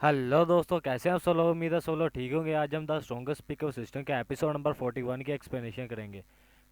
Hello दोस्तों, कैसे हैं आप सब लोग। उम्मीद है सब लोग ठीक होंगे। आज हम द स्ट्रॉन्गेस्ट स्पीकर सिस्टम के एपिसोड नंबर 41 की एक्सप्लेनेशन करेंगे।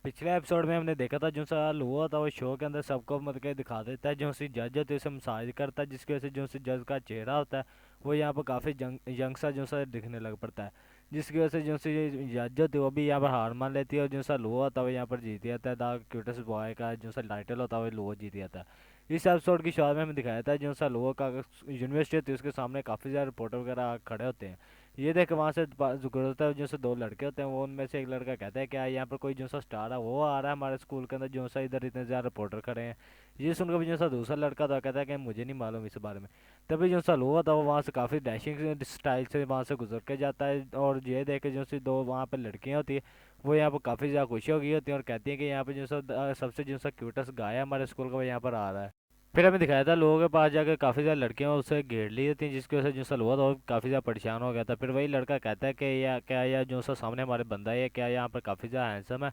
पिछले एपिसोड में हमने देखा था जो सा हुआ था वो शो के अंदर सबको मतलब के दिखा देता है। जो सी जज होती है उसे मसाज करता है, जिसकी वजह से जो सी जज का चेहरा होता है वो यहाँ पर काफ़ी यंग सा जो सा दिखने लग पड़ता है। जिसकी वजह से जो सी जज होती है वो भी यहाँ पर हार मान लेती है और जो सा लुआ होता है वो यहाँ पर जीत जाता है। द क्यूटेस्ट बॉय का जो सा टाइटल होता है वो लुआ जीत जाता है। इस एपिसोड की शुरुआत में हमें दिखाया था जो सा लोअर का यूनिवर्सिटी होती है उसके सामने काफ़ी सारे रिपोर्टर वगैरह खड़े होते हैं। ये देख वहाँ से गुजरता है जो से दो लड़के होते हैं। वो उनमें से एक लड़का कहता है क्या यहाँ पर कोई जो सा स्टार है वो आ रहा है हमारे स्कूल के अंदर, जो सा इधर इतने ज़्यादा रिपोर्टर खड़े हैं। ये सुनकर भी जो सा दूसरा लड़का था कहता है कि मुझे नहीं मालूम इस बारे में। तभी जो सा लोअर था वो वहाँ से काफ़ी डैशिंग स्टाइल से वहाँ से गुजर के जाता है और ये देख के जो सी दो वहाँ पर लड़कियाँ होती है वो यहाँ पर काफ़ी ज़्यादा खुशी हो गई होती है और कहती हैं कि यहाँ पे जो सा सबसे जो सा क्यूटेस्ट गाय है हमारे स्कूल का वो यहाँ पर आ रहा है। फिर हमें दिखाया था लोगों के पास जाकर काफ़ी ज़्यादा लड़कियां उससे घेर ली थी, जिसकी वजह से जो सा हुआ था वो काफ़ी ज़्यादा परेशान हो गया था। फिर वही लड़का कहता है कि या क्या या जो सा सामने हमारे बंदा है क्या यहाँ पर काफ़ी ज़्यादा हैंडसम है।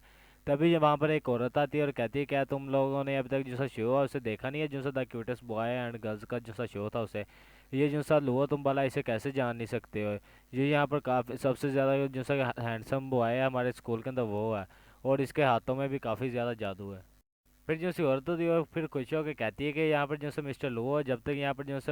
तभी वहाँ पर एक औरत आती है और कहती है क्या तुम लोगों ने अभी तक जो सा शो है उसे देखा नहीं है, जो सा the cutest boy and girls का जो सा शो था उसे। ये जो सा हुआ तुम भला इसे कैसे जान नहीं सकते हो। ये यहाँ पर काफ़ी सबसे ज़्यादा जो सा हैंडसम बॉय है हमारे स्कूल के अंदर वो है और इसके हाथों में भी काफ़ी ज़्यादा जादू है। फिर जो सी औरत होती है वो फिर खुश होकर कहती है कि यहाँ पर जो से मिस्टर लो है जब तक यहाँ पर जो से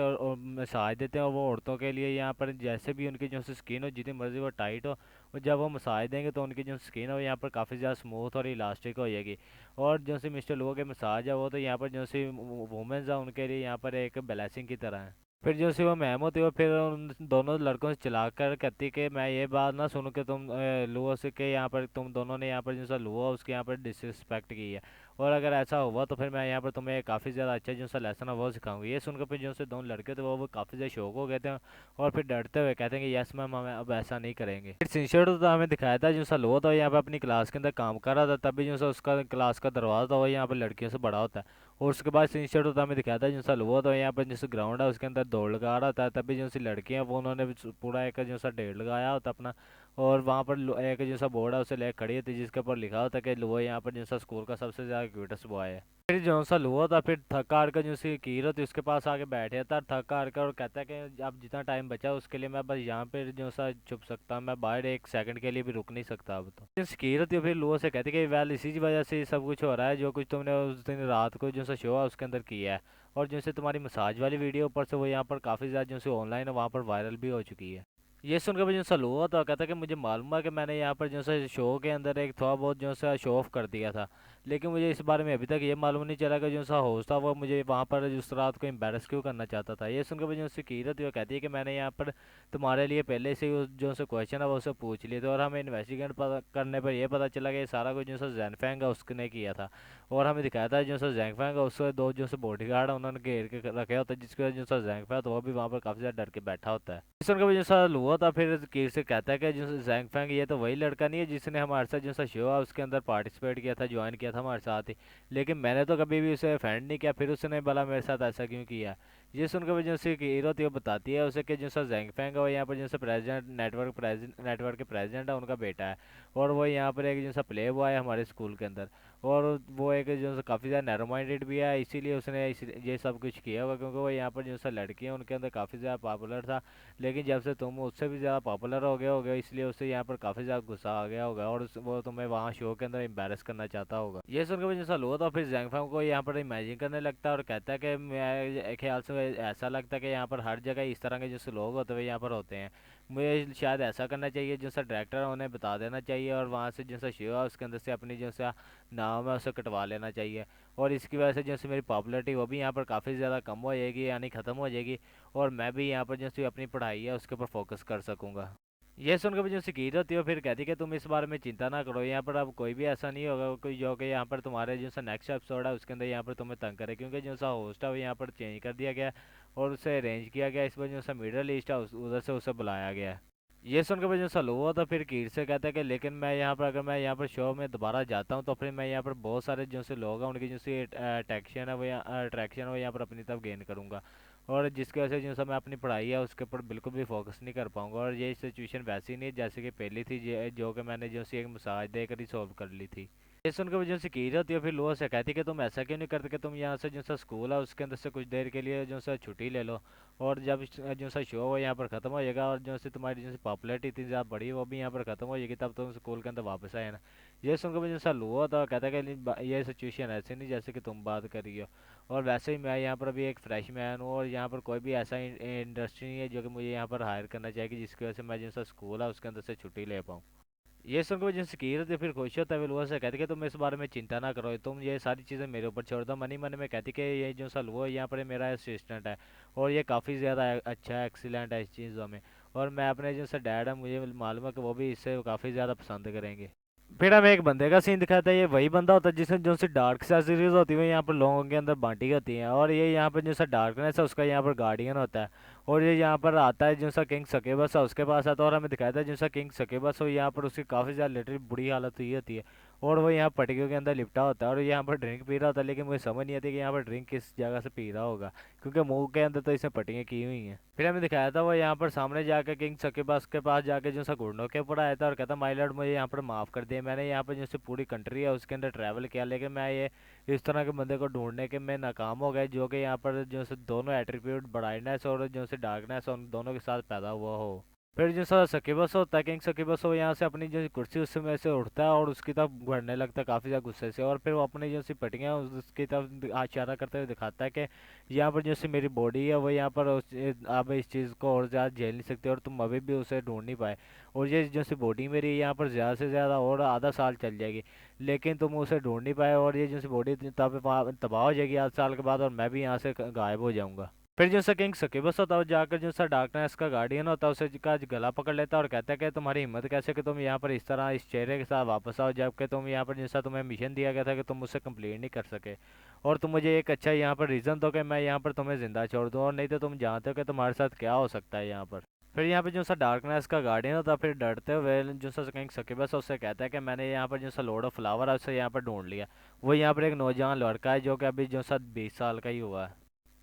मसाज देते हैं वो औरतों के लिए यहाँ पर जैसे भी उनकी जो से स्किन हो जितनी मर्जी वो टाइट हो और जब वो मसाज देंगे तो उनकी जो स्किन हो यहाँ पर काफ़ी ज़्यादा स्मूथ और इलास्टिक हो जाएगी। और जो से मिस्टर लो के मसाज है वो तो यहाँ पर जो सी वुमेंस है उनके लिए यहाँ पर एक ब्लेसिंग की तरह है। फिर जो सी वो मैम होती है वो फिर उन दोनों लड़कों से चिल्ला कर कहती कि मैं ये बात ना सुनूं कि तुम लुओ से के यहाँ पर तुम दोनों ने यहाँ पर जो सा लुओ उसके यहाँ पर डिसरिस्पेक्ट की है। और अगर ऐसा हुआ तो फिर मैं यहाँ पर तुम्हें काफ़ी ज़्यादा अच्छा जो सा लेसन है वो सिखाऊंगी। ये सुनकर फिर जो से दोनों लड़के थे वो काफ़ी ज़्यादा शौक हो गए थे और फिर डरते हुए कहते हैं कि यस मैम हमें अब ऐसा नहीं करेंगे। फिर सिंशर्ट तो हमें दिखाया था जो सा लो था यहाँ पे अपनी क्लास के अंदर काम कर रहा था, तभी जो सा उसका क्लास का दरवाज़ा था वो यहाँ पर लड़कियों से बड़ा होता है। और उसके बाद सिंशर्ट होता हमें दिखाया था जो सा लो था यहाँ पर जैसे ग्राउंड है उसके अंदर दौड़ लगा रहा था, तभी जो सी लड़कियाँ वो उन्होंने भी पूरा एक जो सा ढेर लगाया होता अपना। और वहाँ पर एक जैसा बोर्ड है उसे ले खड़ी होती जिसके ऊपर लिखा होता कि लुआ यहाँ पर जैसा स्कूल का सबसे ज़्यादा क्यूटेस्ट बॉय है। फिर जो सा लुआ था फिर थक हार कर जो सी कीर होती उसके पास आके बैठे था थक हार कर और कहता है कि अब जितना टाइम बचा उसके लिए मैं बस यहाँ पे जो सा छुप सकता हूँ, मैं बाहर एक सेकंड के लिए भी रुक नहीं सकता अब तो। कीर होती है फिर लुआ से कहती है कि वेल इसी की वजह से सब कुछ हो रहा है जो कुछ तुमने उस दिन रात को जो सा शो है उसके अंदर किया है। और जो से तुम्हारी मसाज वाली वीडियो ऊपर से वो यहाँ पर काफ़ी ज़्यादा जो से ऑनलाइन है वहाँ पर वायरल भी हो चुकी है। ये सुनकर मुझे सलू हुआ तो कहता कि मुझे मालूम है कि मैंने यहाँ पर जो सा शो के अंदर एक थोड़ा बहुत जो सा शो ऑफ कर दिया था, लेकिन मुझे इस बारे में अभी तक ये मालूम नहीं चला कि जो सा होस्ट था वो मुझे वहाँ पर उस रात को एम्बेरस क्यों करना चाहता था। ये सुनकर मुझे उससे कीरत हुई कहती है कि मैंने यहाँ पर तुम्हारे लिए पहले से ही जो सा क्वेश्चन है वो उससे पूछ लिए थे और हमें इन्वेस्टिगेट करने पर यह पता चला कि ये सारा कुछ जो सा जैनफैंग है उसने किया था। और हमें दिखाया था जो सा जैंगफैंग है उसके दो जो से बॉडीगार्ड है उन्होंने घेर के रखे होता है, जिसकी वजह से जो सा जैंगफैंग तो वो भी वहाँ पर काफ़ी ज़्यादा डर के बैठा होता है। सुन के जैसा हुआ था फिर कीर से कहता है कि जो जैंग फैंग ये तो वही लड़का नहीं है जिसने हमारे साथ जो सा शो है उसके अंदर पार्टिसिपेट किया था, ज्वाइन किया था हमारे साथ ही, लेकिन मैंने तो कभी भी उसे फ्रेंड नहीं किया, फिर उसने भला मेरे साथ ऐसा क्यों किया। ये सुनकर वजह से कीर होती है बताती है उसे कि जो सा जैंग फैंग है वो यहाँ पर जो सा नेटवर्क के प्रेसिडेंट है उनका बेटा है। और वो यहाँ पर एक जो सा प्ले बॉय है हमारे स्कूल के अंदर। और वो एक जो सा काफ़ी ज़्यादा नैरो माइंडेड भी है, इसीलिए उसने ये सब कुछ किया होगा क्योंकि वो यहाँ पर जो सा लड़की है उनके अंदर काफ़ी ज़्यादा पॉपुलर था। लेकिन जब से तुम उससे भी ज़्यादा पॉपुलर हो गए होगे इसलिए उसे यहाँ पर काफ़ी ज़्यादा गुस्सा आ गया होगा और वो तुम्हें वहाँ शो के अंदर एम्बेरस करना चाहता होगा। ये सुनकर मुझे ऐसा हुआ तो फिर जैंगफैंग को यहाँ पर इमेजिन करने लगता है और कहता है कि मैं ख्याल से ऐसा लगता है कि यहाँ पर हर जगह इस तरह के जैसे लोग होते हुए यहाँ पर होते हैं। मुझे शायद ऐसा करना चाहिए जैसा डायरेक्टर है उन्हें बता देना चाहिए और वहाँ से जैसा शो है उसके अंदर से अपनी जैसा नाम है उसे कटवा लेना चाहिए। और इसकी वजह से जैसे मेरी पॉपुलैरिटी वो भी यहाँ पर काफ़ी ज़्यादा कम हो जाएगी यानी ख़त्म हो जाएगी और मैं भी यहाँ पर जैसे अपनी पढ़ाई है उसके ऊपर फोकस कर सकूँगा। ये सुनकर मुझे उससे कीर होती है फिर कहती है कि तुम इस बारे में चिंता ना करो, यहाँ पर अब कोई भी ऐसा नहीं होगा कोई जो कि यहाँ पर तुम्हारे जो सा नेक्स्ट एपिसोड है उसके अंदर यहाँ पर तुम्हें तंग करे, क्योंकि जो सा होस्ट है वो यहाँ पर चेंज कर दिया गया है और उसे अरेंज किया गया, इस वजह जो सा मिडल ईस्ट है उधर से उसे बुलाया गया है। ये सुनकर मुझे सलो हुआ तो फिर कीर से कहता है कि लेकिन मैं यहाँ पर अगर मैं यहाँ पर शो में दोबारा जाता हूँ तो फिर मैं यहाँ पर बहुत सारे जो से लोग हैं उनकी जो सी अट्रैक्शन है वो अट्रैक्शन है वो यहाँ पर अपनी तरफ गेन करूँगा। और जिसकी वजह से जो सा मैं अपनी पढ़ाई है उसके ऊपर बिल्कुल भी फोकस नहीं कर पाऊंगा और ये सिचुएशन वैसी नहीं है जैसे कि पहली थी जो कि मैंने जो सी एक मसाज देकर ही सॉल्व कर ली थी। ये सुनकर वो जो सी कीर होती है फिर लोहा से कहती है कि तुम ऐसा क्यों नहीं करते कि तुम यहाँ से जो सा स्कूल है उसके अंदर से कुछ देर के लिए जो सा छुट्टी ले लो, और जब जो सा शो वो यहाँ पर ख़त्म हो जाएगा और जो सी तुम्हारी जो सी पॉपुलैरिटी इतनी ज़्यादा बड़ी वो भी यहाँ पर ख़त्म हो जाएगी तब तुम स्कूल के अंदर वापस आए ना। ये सुनकर वो जो सा लोहा होता है वो कहता है कि नहीं, ये सिचुएशन ऐसे नहीं जैसे कि तुम बात कर रही हो, और वैसे ही मैं यहाँ पर अभी एक फ्रेश मैन हूँ और यहाँ पर कोई भी ऐसा इंडस्ट्री नहीं है जो कि मुझे यहाँ पर हायर करना चाहेगी जिसकी वजह से मैं जो सा स्कूल है उसके अंदर से छुट्टी ले पाऊँ। ये सुनकर जिन सकीर थे फिर खुश होता है विलुआ से कहते कि तुम इस बारे में चिंता ना करो, तुम ये सारी चीज़ें मेरे ऊपर छोड़ दो। मनी मन में कहती कि ये जो सलवो है यहाँ पर मेरा असिस्टेंट है और ये काफ़ी ज़्यादा अच्छा है, एक्सीलेंट है इस चीज़ों में, और मैं अपने जो सा डैड है मुझे मालूम है कि वो भी इससे काफ़ी ज़्यादा पसंद करेंगे। फिर हमें एक बंदे का सीन दिखाता है, ये वही बंदा होता है जिसने जो सी डार्क सर्जरीज होती है यहाँ पर लोगों के अंदर बांटी होती हैं, और ये यहाँ पर जो सा डार्कनेस है उसका यहाँ पर गार्डियन होता है, और ये यहाँ पर आता है जो सा किंग सकेबस है उसके पास आता है, और हमें दिखाता है जो सा किंग सकेबस हो यहाँ पर उसकी काफ़ी ज़्यादा लिटरली बुरी हालत हुई होती है, और वो यहाँ पटियों के अंदर लिपटा होता है और यहाँ पर ड्रिंक पी रहा होता है, लेकिन मुझे समझ नहीं आती कि यहाँ पर ड्रिंक किस जगह से पी रहा होगा क्योंकि मुंह के अंदर तो इसने पट्टियाँ की हुई हैं। फिर हमें दिखाया था वो यहाँ पर सामने जाकर किंग सकेबास के पास जाके जो सा घुटनों के ऊपर आया था और कहता माय लॉर्ड मुझे यहाँ पर माफ़ कर दिया, मैंने यहाँ पर जैसे पूरी कंट्री है उसके अंदर ट्रैवल किया लेकिन मैं ये इस तरह के बंदे को ढूंढने के में नाकाम हो गए जो कि यहाँ पर जो से दोनों एट्रीब्यूट ब्राइटनेस और जो से डार्कनेस उन दोनों के साथ पैदा हुआ हो। फिर जो सा सकीबस होता है किंग सकीबस वो यहाँ से अपनी जो कुर्सी उससे में से उठता है और उसकी तरफ बढ़ने लगता है काफ़ी ज़्यादा गुस्से से, और फिर वो अपनी जो सी पटियाँ उसकी तरफ इशारा करते हुए दिखाता है कि यहाँ पर जैसे मेरी बॉडी है वो यहाँ पर आप इस चीज़ को और ज़्यादा झेल नहीं सकते और तुम अभी भी उसे ढूंढ नहीं पाए, और ये जैसे बॉडी मेरी यहाँ पर ज़्यादा से ज़्यादा और आधा साल चल जाएगी लेकिन तुम उसे ढूंढ नहीं पाए, और ये जैसे बॉडी तबाह हो जाएगी आध साल के बाद और मैं भी यहाँ से गायब हो जाऊँगा। फिर जो सा किंग सकीबस होता है वो जाकर जो सा डार्कनेस का गार्डियन होता है उसे का गला पकड़ लेता है और कहता है कि तुम्हारी हिम्मत कैसे कि तुम यहाँ पर इस तरह इस चेहरे के साथ वापस आओ जबकि तुम यहाँ पर जैसा तुम्हें मिशन दिया गया था कि तुम मुझसे कंप्लीट नहीं कर सके, और तुम मुझे एक अच्छा यहाँ पर रीज़न दो कि मैं यहाँ पर तुम्हें ज़िंदा छोड़ दूँ, और नहीं तो तुम जानते हो कि तुम्हारे साथ क्या हो सकता है यहाँ पर। फिर यहाँ पे जो सा डार्कनेस का गार्डियन होता है फिर डरते हुए जो सा किंग सकीबस है उससे कहता है कि मैंने यहाँ पर जो सा लॉर्ड ऑफ फ्लावर है उसे यहाँ पर ढूंढ लिया, वो यहाँ पर एक नौजवान लड़का है जो कि अभी जो सा 20 साल का ही हुआ है।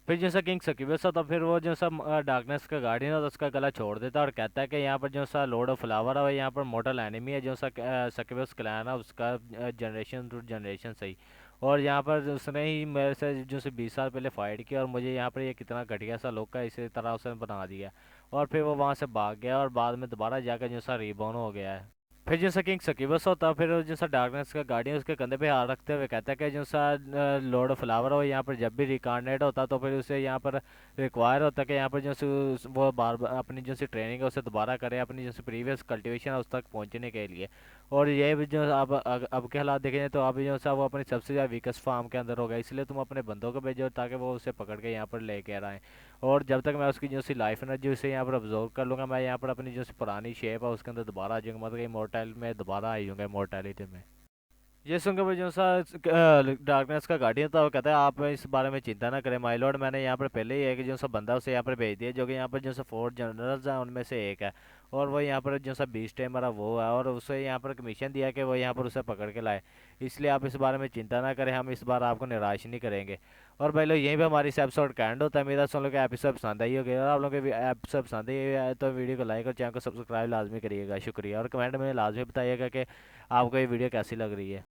फिर जैसा किंग सकीबस था फिर वो जो सा डार्कनेस का गार्डियन था उसका गला छोड़ देता है और कहता है कि यहाँ पर जो सा लॉर्ड ऑफ फ्लावर है वो यहाँ पर मोर्टल एनिमी है जो सा सकीबस क्लैन है उसका जनरेशन टू जनरेशन सही, और यहाँ पर उसने ही मेरे से जो से 20 साल पहले फाइट किया और मुझे यहाँ पर ये कितना घटिया सा लोग का इसी तरह उसने बना दिया, और फिर वो वहाँ से भाग गया और बाद में दोबारा जाकर जो सा रिबॉर्न हो गया है। फिर जैसा किंग सकीबस होता है फिर जैसा डार्कनेस का गार्डियन उसके कंधे पे हाथ रखते हुए कहता है कि जैसा लॉर्ड ऑफ फ्लावर हो यहाँ पर जब भी रिकारनेट होता तो फिर उसे यहाँ पर रिक्वायर होता है कि यहाँ पर जैसे वो बार बार अपनी जैसी ट्रेनिंग है उसे दोबारा करे अपनी जैसे प्रीवियस कल्टीवेशन है उस तक पहुँचने के लिए, और ये भी जो अब के हालात देखें तो अभी जो सा वो अपनी सबसे ज़्यादा वीकेस्ट फार्म के अंदर होगा, इसलिए तुम अपने बंदों को भेजो ताकि वो उसे पकड़ के यहाँ पर लेके आए, और जब तक मैं उसकी जो सी लाइफ एनर्जी उसे यहाँ पर ऑब्जर्व कर लूँगा मैं यहाँ पर अपनी जो सी पुरानी शेप है उसके अंदर दोबारा आ जाऊँगा, मतलब इमोर्टल में दोबारा आ जाऊँगा इमोर्टैलिटी में। ये सुनकर वो जो सा डार्कनेस का गार्डियन था वो कहता है आप इस बारे में चिंता ना करें माय लॉर्ड, मैंने यहाँ पर पहले ही एक जो सा बंदा उसे यहाँ पर भेज दिया जो कि यहाँ पर जो सा 4 जनरल्स हैं उनमें से एक है, और वो यहाँ पर जो सा बीस टेमर है वो है, और उसे यहाँ पर कमीशन दिया कि वो यहाँ पर उसे पकड़ के लाए, इसलिए आप इस बारे में चिंता ना करें हम इस बार आपको निराश नहीं करेंगे। और भाई लोग यहीं पे हमारी इस एपिसोड का एंड होता है, मेरा सुन लोग का एपिसोड पसंद आई होगी और आप लोगों को एपिसोड पसंद आई है तो वीडियो को लाइक और चैनल को सब्सक्राइब लाजमी करिएगा, शुक्रिया, और कमेंट में लाजमी बताइएगा कि आपको ये वीडियो कैसी लग रही है।